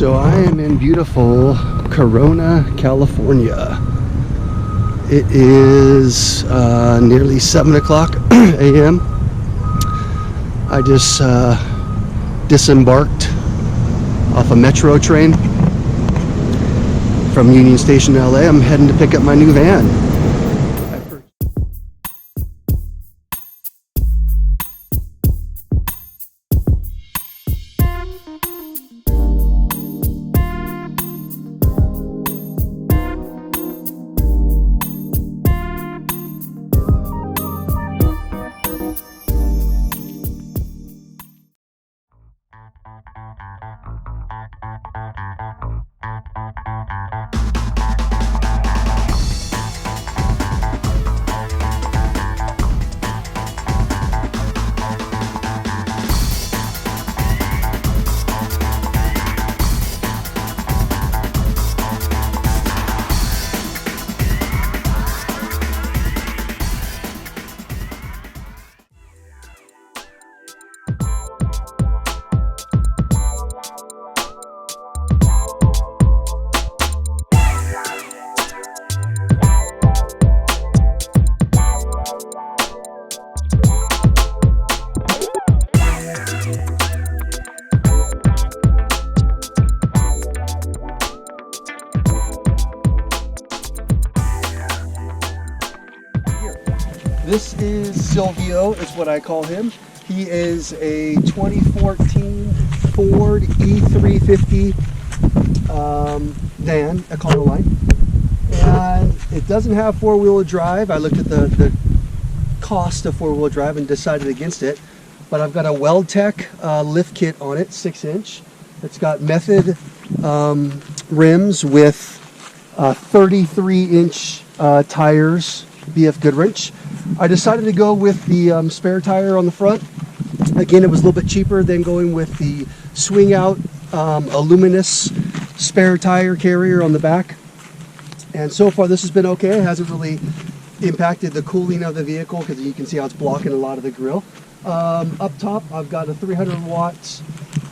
So I am in beautiful Corona, California. It is nearly 7 o'clock a.m. I just disembarked off a metro train from Union Station, LA. I'm heading to pick up my new van. This is Silvio, is what I call him. He is a 2014 Ford E350 van, Econoline. And it doesn't have four-wheel drive. I looked at the cost of four-wheel drive and decided against it. But I've got a WeldTech lift kit on it, 6-inch. It's got Method rims with 33-inch tires, BF Goodrich. I decided to go with the spare tire on the front. Again, it was a little bit cheaper than going with the swing out aluminous spare tire carrier on the back. And so far this has been okay. It hasn't really impacted the cooling of the vehicle because you can see how it's blocking a lot of the grill. Up top I've got a 300 watts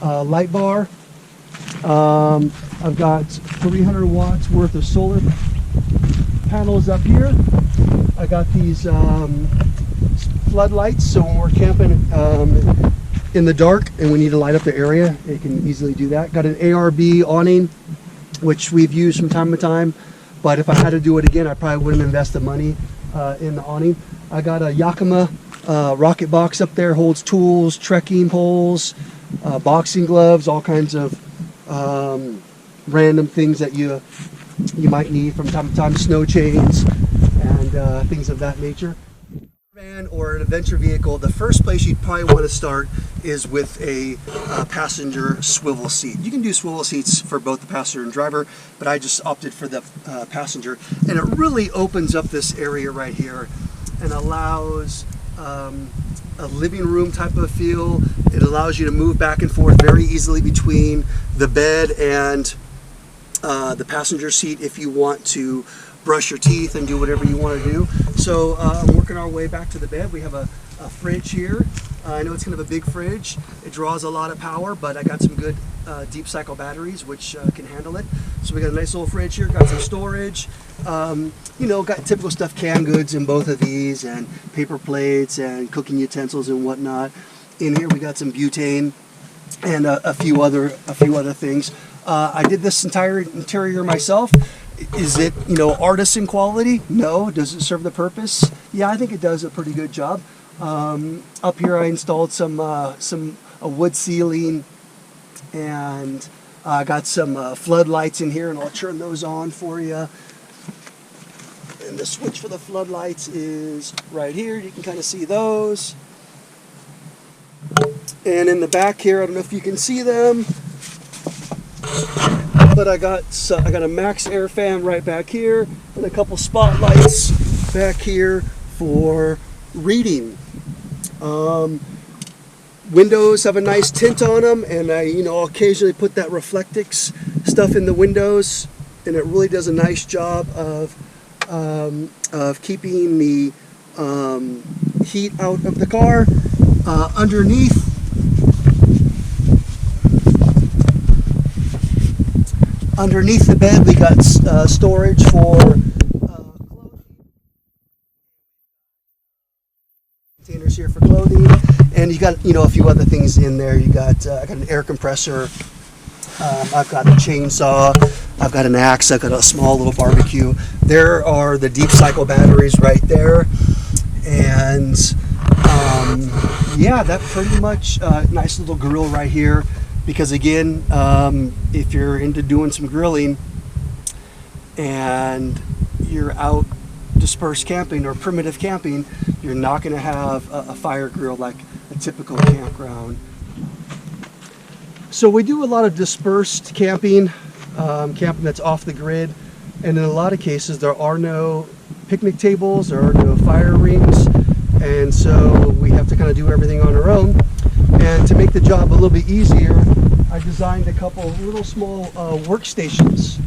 light bar. I've got 300 watts worth of solar panels up here. I got these floodlights, so when we're camping in the dark and we need to light up the area, it can easily do that. Got an ARB awning, which we've used from time to time, but if I had to do it again, I probably wouldn't invest the money in the awning. I got a Yakima rocket box up there, holds tools, trekking poles, boxing gloves, all kinds of random things that you might need from time to time, snow chains and things of that nature. Van or an adventure vehicle, the first place you'd probably want to start is with a passenger swivel seat. You can do swivel seats for both the passenger and driver, but I just opted for the passenger. And it really opens up this area right here and allows a living room type of feel. It allows you to move back and forth very easily between the bed and the passenger seat if you want to brush your teeth and do whatever you want to do. So working our way back to the bed, we have a fridge here. I know it's kind of a big fridge. It draws a lot of power, but I got some good deep cycle batteries which can handle it. So we got a nice little fridge here, got some storage. You know, got typical stuff, canned goods in both of these, and paper plates and cooking utensils and whatnot. In here we got some butane and a few other things. I did this entire interior myself. Is it, you know, artisan quality? No. Does it serve the purpose? Yeah, I think it does a pretty good job. Up here I installed some wood ceiling, and I got some floodlights in here, and I'll turn those on for you. And the switch for the floodlights is right here. You can kind of see those. And in the back here, I don't know if you can see them, but I got a max air fan right back here, and a couple spotlights back here for reading. Windows have a nice tint on them, and I'll occasionally put that Reflectix stuff in the windows, and it really does a nice job of keeping the heat out of the car. Underneath Underneath the bed, we got storage for containers here for clothing, and you got a few other things in there. You got I got an air compressor. I've got a chainsaw. I've got an axe. I've got a small little barbecue. There are the deep cycle batteries right there, and yeah, that pretty much nice little grill right here. Because again, if you're into doing some grilling and you're out dispersed camping or primitive camping, you're not going to have a fire grill like a typical campground. So we do a lot of dispersed camping, camping that's off the grid, and in a lot of cases there are no picnic tables, there are no fire rings, and so we have to kind of do everything on our own. And to make the job a little bit easier, I designed a couple little small workstations